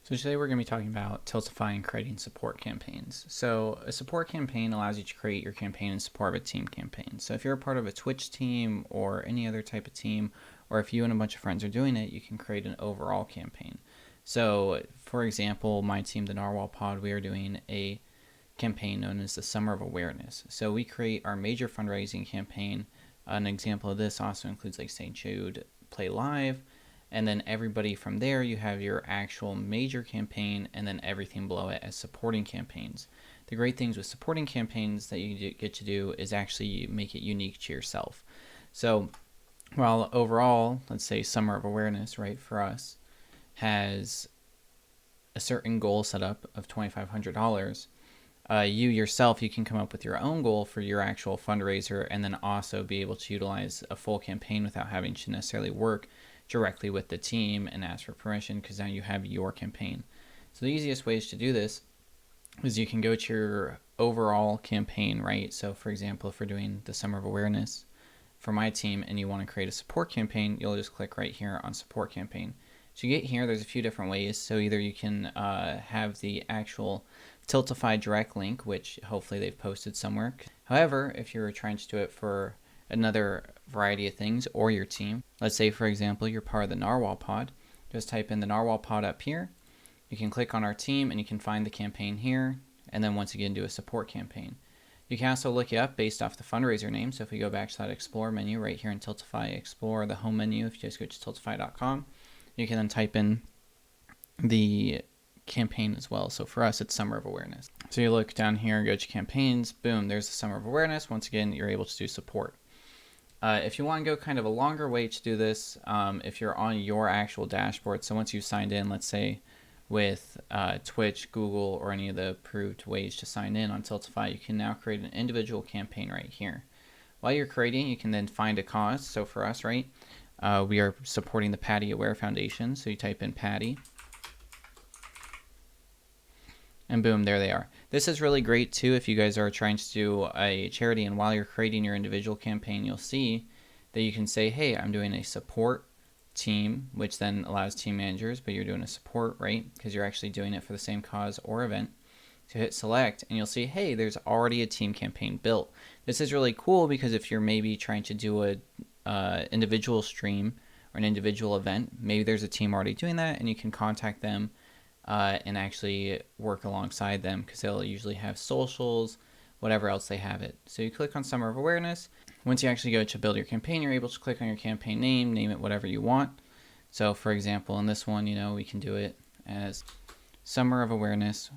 So today we're going to be talking about Tiltify and creating support campaigns. So a support campaign allows you to create your campaign in support of a team campaign. So if you're a part of a Twitch team or any other type of team, or if you and a bunch of friends are doing it, you can create an overall campaign. So for example, my team, the Narwhal Pod, we are doing a campaign known as the Summer of Awareness. So we create our major fundraising campaign. An example of this also includes like St. Jude Play Live. And then everybody from there, you have your actual major campaign and then everything below it as supporting campaigns. The great things with supporting campaigns that you get to do is actually make it unique to yourself. So while overall, let's say Summer of Awareness, right, for us, has a certain goal set up of $2,500, you yourself, you can come up with your own goal for your actual fundraiser and then also be able to utilize a full campaign without having to necessarily work directly with the team and ask for permission, because now you have your campaign. So the easiest ways to do this is you can go to your overall campaign, right? So for example, if we're doing the Summer of Awareness for my team and you want to create a support campaign, you'll just click right here on support campaign. So you get here, there's a few different ways. So either you can have the actual Tiltify direct link, which hopefully they've posted somewhere. However, if you're trying to do it for another variety of things or your team, let's say for example you're part of the Narwhal Pod, just type in the Narwhal Pod up here. You can click on our team and you can find the campaign here, and then once again do a support campaign. You can also look it up based off the fundraiser name. So if we go back to that explore menu right here in Tiltify, explore the home menu, if you just go to tiltify.com, you can then type in the campaign as well. So for us, it's Summer of Awareness. So you look down here and go to campaigns, boom, there's the Summer of Awareness. Once again, you're able to do support. If you want to go kind of a longer way to do this, if you're on your actual dashboard, so once you've signed in, let's say with Twitch, Google, or any of the approved ways to sign in on Tiltify, you can now create an individual campaign right here. While you're creating, you can then find a cause. So for us, right, we are supporting the Patty Aware Foundation. So you type in Patty, and boom, there they are. This is really great too if you guys are trying to do a charity, and while you're creating your individual campaign, you'll see that you can say, hey, I'm doing a support team, which then allows team managers, but you're doing a support, right? Because you're actually doing it for the same cause or event. So hit select and you'll see, hey, there's already a team campaign built. This is really cool because if you're maybe trying to do a individual stream or an individual event, maybe there's a team already doing that and you can contact them and actually work alongside them, because they'll usually have socials, whatever else they have it. So you click on Summer of Awareness. Once you actually go to build your campaign, you're able to click on your campaign name it whatever you want. So for example, in this one, we can do it as Summer of Awareness,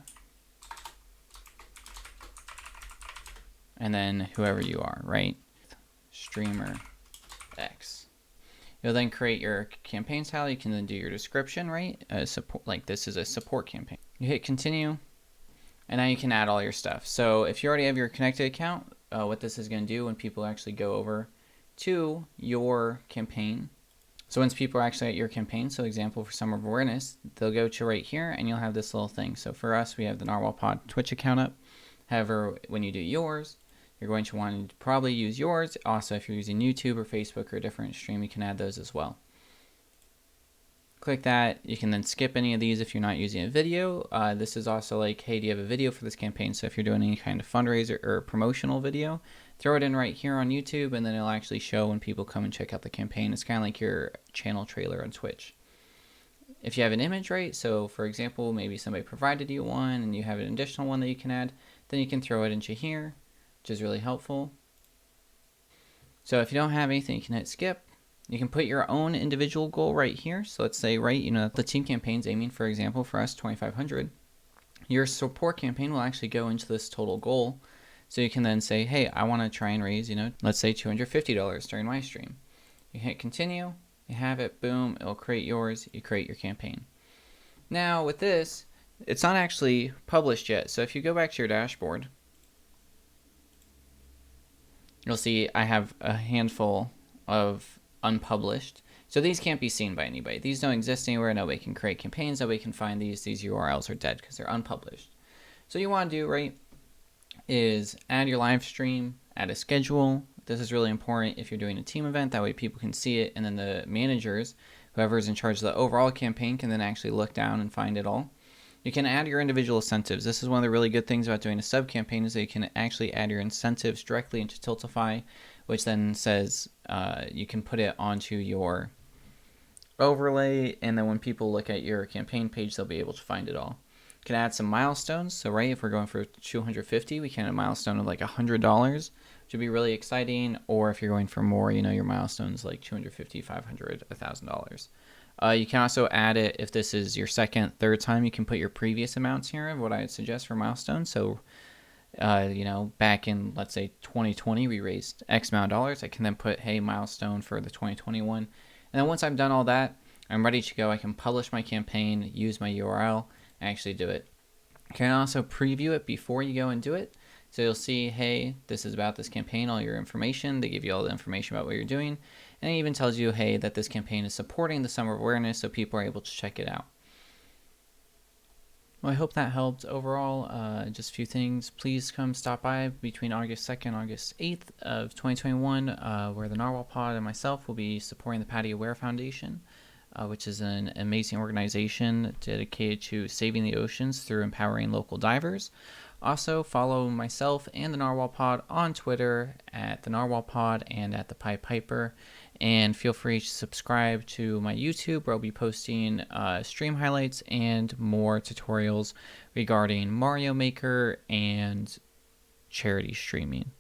and then whoever you are, right? Streamer X. You'll then create your campaign style. You can then do your description, right? Support, like this is a support campaign. You hit continue, and now you can add all your stuff. So if you already have your connected account, what this is going to do when people actually go over to your campaign. So once people are actually at your campaign, so example for Summer of Awareness, they'll go to right here and you'll have this little thing. So for us, we have the Narwhal Pod Twitch account up. However, when you do yours, you're going to want to probably use yours. Also, if you're using YouTube or Facebook or a different stream, you can add those as well. Click that. You can then skip any of these if you're not using a video. This is also like, hey, do you have a video for this campaign? So if you're doing any kind of fundraiser or promotional video, throw it in right here on YouTube, and then it'll actually show when people come and check out the campaign. It's kind of like your channel trailer on Twitch. If you have an image, right, so for example, maybe somebody provided you one and you have an additional one that you can add, then you can throw it into here, which is really helpful. So if you don't have anything, you can hit skip. You can put your own individual goal right here. So let's say, right, the team campaign's aiming, for example, for us, 2,500. Your support campaign will actually go into this total goal. So you can then say, hey, I want to try and raise, let's say $250 during my stream. You hit continue, you have it, boom, it'll create yours, you create your campaign. Now with this, it's not actually published yet. So if you go back to your dashboard, you'll see I have a handful of unpublished. So these can't be seen by anybody. These don't exist anywhere. Nobody can create campaigns. Nobody can find these. These URLs are dead because they're unpublished. So you want to do, right, is add your live stream, add a schedule. This is really important if you're doing a team event. That way people can see it, and then the managers, whoever is in charge of the overall campaign, can then actually look down and find it all. You can add your individual incentives. This is one of the really good things about doing a sub campaign is that you can actually add your incentives directly into Tiltify, which then says you can put it onto your overlay, and then when people look at your campaign page, they'll be able to find it all. You can add some milestones. So right, if we're going for 250, we can add a milestone of like $100, which would be really exciting. Or if you're going for more, your milestones like 250, 500, $1,000. You can also add it if this is your second, third time. You can put your previous amounts here of what I would suggest for milestones. So, back in, let's say, 2020, we raised X amount of dollars. I can then put, hey, milestone for the 2021. And then once I've done all that, I'm ready to go. I can publish my campaign, use my URL, and actually do it. You can also preview it before you go and do it. So you'll see, hey, this is about this campaign, all your information. They give you all the information about what you're doing. And it even tells you, hey, that this campaign is supporting the Summer of Awareness, so people are able to check it out. Well, I hope that helped. Overall, just a few things. Please come stop by between August 2nd and August 8th of 2021, where the Narwhal Pod and myself will be supporting the Patty Aware Foundation, which is an amazing organization dedicated to saving the oceans through empowering local divers. Also, follow myself and the Narwhal Pod on Twitter at the Narwhal Pod and at ThePiPiper. And feel free to subscribe to my YouTube, where I'll be posting stream highlights and more tutorials regarding Mario Maker and charity streaming.